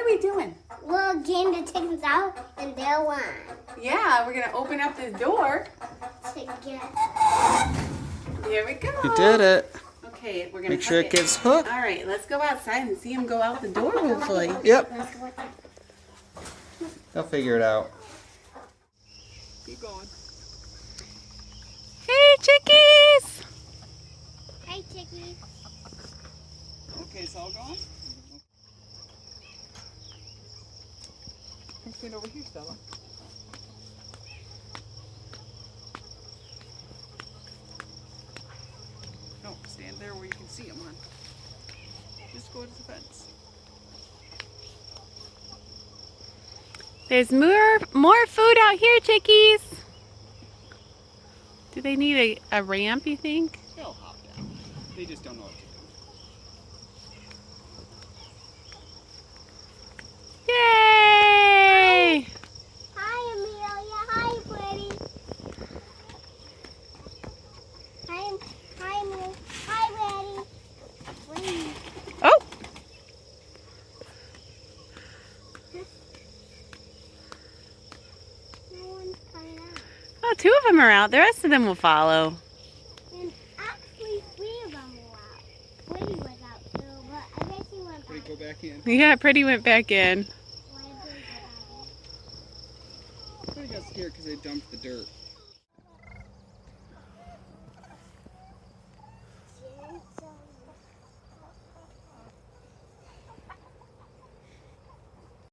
we doing? We're getting the chickens out and they're one. Yeah, we're gonna open up this door. Together. There we go. You did it. Okay, we're gonna Make sure hook it gets hooked. All right, let's go outside and see him go out the door, hopefully. Yep. Let's go with it. They'll figure it out. Keep going. Hey, chickies! Hi, chickies. Okay, it's all gone? Come stand over here, Stella. No, stand there where you can see them, hon. Just go to the fence. There's more food out here, chickies. Do they need a ramp, you think? They'll hop down. They just don't know what to do. Yay! Hi, Amelia. Hi, Freddie. Hi, Amelia. Hi, Freddie. Oh! No one's coming out. Oh, 2 of them are out. The rest of them will follow. And actually, 3 of them were out. Freddie was out too, but I guess he went Wait, back. go back in. Yeah, Pretty went back in. Why did he go back in? They got scared because they dumped the dirt.